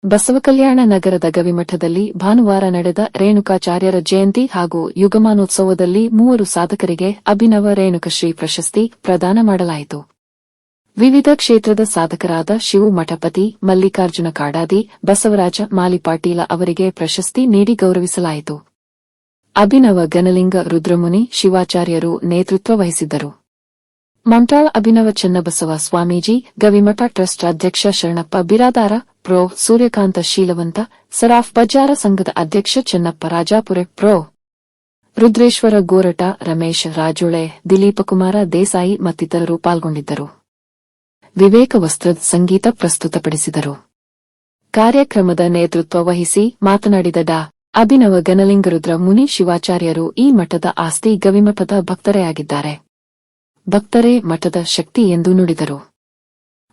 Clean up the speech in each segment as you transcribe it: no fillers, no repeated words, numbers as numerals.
ಬಸವಕಲ್ಯಾಣ ನಗರದ ಗವಿಮಠದಲ್ಲಿ ಭಾನುವಾರ ನಡೆದ ರೇಣುಕಾಚಾರ್ಯರ ಜಯಂತಿ ಹಾಗೂ ಯುಗಮಾನೋತ್ಸವದಲ್ಲಿ 3 ಸಾಧಕರಿಗೆ ಅಭಿನವ ರೇಣುಕಶ್ರೀ ಪ್ರಶಸ್ತಿ ಪ್ರದಾನ ಮಾಡಲಾಯಿತು. ವಿವಿಧ ಕ್ಷೇತ್ರದ ಸಾಧಕರಾದ ಶಿವು ಮಠಪತಿ, ಮಲ್ಲಿಕಾರ್ಜುನ ಕಾಡಾದಿ, ಬಸವರಾಜ ಮಾಲಿಪಾಟೀಲ ಅವರಿಗೆ ಪ್ರಶಸ್ತಿ ನೀಡಿ ಗೌರವಿಸಲಾಯಿತು. ಅಭಿನವ ಗಣಲಿಂಗ ರುದ್ರಮುನಿ ಶಿವಾಚಾರ್ಯರು ನೇತೃತ್ವ ವಹಿಸಿದ್ದರು. ಮಂಟಾಳ ಅಭಿನವ ಚನ್ನಬಸವ ಸ್ವಾಮೀಜಿ, ಗವಿಮಠ ಟ್ರಸ್ಟ್ ಅಧ್ಯಕ್ಷ ಶರಣಪ್ಪ ಬಿರಾದಾರ, ಪ್ರೊ. ಸೂರ್ಯಕಾಂತ ಶೀಲವಂತ, ಸರಾಫ್ ಬಜಾರ ಸಂಘದ ಅಧ್ಯಕ್ಷ ಚೆನ್ನಪ್ಪ ರಾಜಾಪುರೆ, ಪ್ರೊ. ರುದ್ರೇಶ್ವರ ಗೋರಟ, ರಮೇಶ್ ರಾಜೋಳೆ, ದಿಲೀಪಕುಮಾರ ದೇಸಾಯಿ ಮತ್ತಿತರರು ಪಾಲ್ಗೊಂಡಿದ್ದರು. ವಿವೇಕ ವಸ್ತ್ರದ್ ಸಂಗೀತ ಪ್ರಸ್ತುತಪಡಿಸಿದರು. ಕಾರ್ಯಕ್ರಮದ ನೇತೃತ್ವ ವಹಿಸಿ ಮಾತನಾಡಿದ ಡಾ. ಅಭಿನವ ಗಣಲಿಂಗರುದ್ರ ಮುನಿ ಶಿವಾಚಾರ್ಯರು ಈ ಮಠದ ಆಸ್ತಿ, ಗವಿಮಠದ ಭಕ್ತರೇ ಆಗಿದ್ದಾರೆ. ಭಕ್ತರೇ ಮಠದ ಶಕ್ತಿ ಎಂದು ನುಡಿದರು.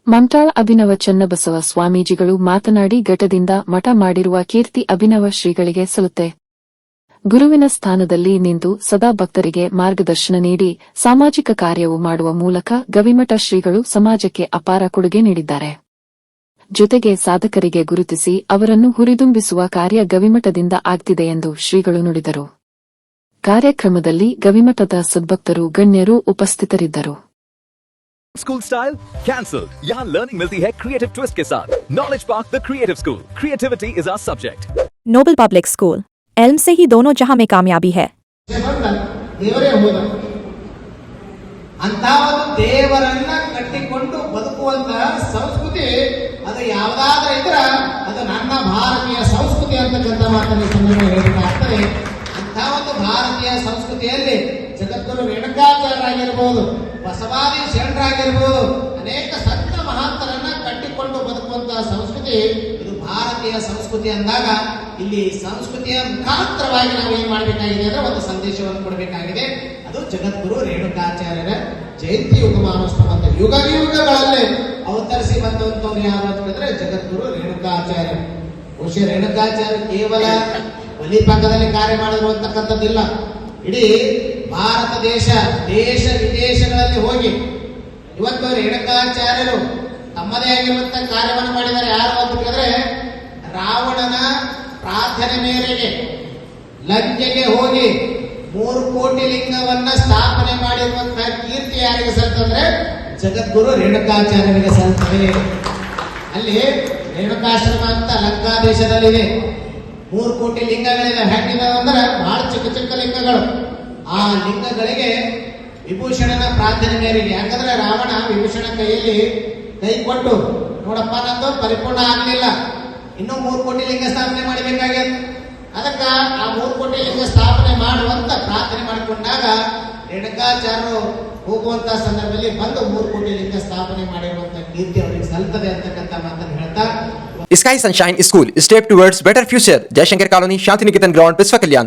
ಮಂಟಾಳ ಅಭಿನವ ಚನ್ನಬಸವ ಸ್ವಾಮೀಜಿಗಳು ಮಾತನಾಡಿ, ಘಟದಿಂದ ಮಠ ಮಾಡಿರುವ ಕೀರ್ತಿ ಅಭಿನವ ಶ್ರೀಗಳಿಗೆ ಸಲ್ಲುತ್ತೆ. ಗುರುವಿನ ಸ್ಥಾನದಲ್ಲಿ ನಿಂತು ಸದಾ ಭಕ್ತರಿಗೆ ಮಾರ್ಗದರ್ಶನ ನೀಡಿ ಸಾಮಾಜಿಕ ಕಾರ್ಯವು ಮಾಡುವ ಮೂಲಕ ಗವಿಮಠ ಶ್ರೀಗಳು ಸಮಾಜಕ್ಕೆ ಅಪಾರ ಕೊಡುಗೆ ನೀಡಿದ್ದಾರೆ. ಜೊತೆಗೆ ಸಾಧಕರಿಗೆ ಗುರುತಿಸಿ ಅವರನ್ನು ಹುರಿದುಂಬಿಸುವ ಕಾರ್ಯ ಗವಿಮಠದಿಂದ ಆಗ್ತಿದೆ ಎಂದು ಶ್ರೀಗಳು ನುಡಿದರು. ಕಾರ್ಯಕ್ರಮದಲ್ಲಿ ಗವಿಮಠದ ಸದ್ಭಕ್ತರು, ಗಣ್ಯರು ಉಪಸ್ಥಿತರಿದ್ದರು. School style cancel. यहाँ लर्निंग मिलती है क्रिएटिव ट्विस्ट के साथ। Knowledge park the creative school. Creativity is our subject. Noble public school, एल्म से ही दोनों जहां में कामयाबी है। ಅಂತ ಒಂದು ದೇವರನ್ನ ಕಟ್ಟಿಕೊಂಡು ಬದುಕುವಂತ ಸಂಸ್ಕೃತಿ ಅದು ಯಾವುದಾದ್ರೂ ಇದ್ರೆ ಅದು ನನ್ನ ಭಾರತೀಯ ಸಂಸ್ಕೃತಿ ಅಂತಕ್ಕಂಥ ಮಾತನ್ನು ಹೇಳಬೇಕಾಗ್ತದೆ. ಅಂತ ಒಂದು ಭಾರತೀಯ ಸಂಸ್ಕೃತಿಯಲ್ಲಿ ಜಗದ್ಗುರು ರೇಣುಕಾಚಾರ್ಯರಾಗಿರ್ಬೋದು, ಬಸವಾದಿ ಶರಣರಾಗಿರ್ಬೋದು, ಅನೇಕ ಸಂತ ಮಹಾಂತರನ್ನ ಕಟ್ಟಿಕೊಂಡು ಬದುಕುವಂತಹ ಸಂಸ್ಕೃತಿ ಇದು ಭಾರತೀಯ ಸಂಸ್ಕೃತಿ ಅಂದಾಗ ಇಲ್ಲಿ ಸಂಸ್ಕೃತಿಯ ಮುಖಾಂತರವಾಗಿ ನಾವು ಏನ್ ಮಾಡಬೇಕಾಗಿದೆ ಅಂದ್ರೆ ಒಂದು ಸಂದೇಶವನ್ನು ಕೊಡಬೇಕಾಗಿದೆ. ಅದು ಜಗದ್ಗುರು ರೇಣುಕಾಚಾರ್ಯರ ಜಯಂತಿ ಯುಗಮಾನೋತ್ಸವ ಅಂತ ಯುಗಗಳಲ್ಲಿ ಅವತರಿಸಿ ಬಂದಂತವ್ರು ಯಾರು ಅಂತ ಹೇಳಿದ್ರೆ ಜಗದ್ಗುರು ರೇಣುಕಾಚಾರ್ಯ. ಬಹುಶಃ ರೇಣುಕಾಚಾರ್ಯ ಕೇವಲ ಬಲಿಪಂಗದಲ್ಲಿ ಕಾರ್ಯ ಮಾಡಿದ್ರು ಅಂತಕ್ಕಂಥದ್ದಿಲ್ಲ. ಇಡೀ ಭಾರತ ದೇಶ ವಿದೇಶಗಳಲ್ಲಿ ಹೋಗಿ ಇವತ್ತು ರೇಣುಕಾಚಾರ್ಯರು ತಮ್ಮದೇ ಆಗಿರುವಂತಹ ಕಾರ್ಯವನ್ನು ಮಾಡಿದ್ದಾರೆ. ಯಾರು ಅಂತ ಹೇಳಿದ್ರೆ ರಾವಣನ ಪ್ರಾರ್ಥನೆ ಮೇರೆಗೆ ಲಂಕೆಗೆ ಹೋಗಿ 3 ಕೋಟಿ ಲಿಂಗವನ್ನ ಸ್ಥಾಪನೆ ಮಾಡಿರುವಂತಹ ಕೀರ್ತಿ ಯಾರಿಗೆ ಸಲ್ತಂದ್ರೆ ಜಗದ್ಗುರು ರೇಣುಕಾಚಾರ್ಯರಿಗೆ ಸಲ್ತದೆ. ಅಲ್ಲಿ ರೇಣುಕಾಶ್ರಮ ಅಂತ ಲಂಕಾ ದೇಶದಲ್ಲಿದೆ. 3 ಕೋಟಿ ಲಿಂಗಗಳಿದೆ. ಹೆಂಗಿದಾವೆ ಅಂದ್ರೆ ಬಹಳ ಚಿಕ್ಕ ಚಿಕ್ಕ ಲಿಂಗಗಳು. ಆ ಲಿಂಗಗಳಿಗೆ ವಿಭೂಷಣನ ಪ್ರಾರ್ಥನೆ ಮೇರೆಗೆ, ಯಾಕಂದ್ರೆ ರಾವಣ ವಿಭೂಷಣ ಕೈಯಲ್ಲಿ ಕೈ ಕೊಟ್ಟು, ನೋಡಪ್ಪ ನಂದು ಪರಿಪೂರ್ಣ ಆಗಲಿಲ್ಲ, ಇನ್ನೂ 3 ಕೋಟಿ ಲಿಂಗ ಸ್ಥಾಪನೆ ಮಾಡಬೇಕಾಗ್ಯದ, ಅದಕ್ಕ ಆ 3 ಕೋಟಿ ಲಿಂಗ ಸ್ಥಾಪನೆ ಮಾಡುವಂತ ಪ್ರಾರ್ಥನೆ ಮಾಡಿಕೊಂಡಾಗ ರೇಣುಕಾಚಾರ್ಯರು ಹೋಗುವಂತ ಸಂದರ್ಭದಲ್ಲಿ ಬಂದು 3 ಕೋಟಿ ಲಿಂಗ ಸ್ಥಾಪನೆ ಮಾಡಿರುವಂತ ಕೀರ್ತಿ ಅವರಿಗೆ ಸಲ್ತದೆ ಅಂತಕ್ಕಂಥ ಮಾತನ್ನು ಹೇಳ್ತಾ Sky Sunshine School, step towards better future. Jayashankar Colony, Shantiniketan Ground, Biswa Kalyan.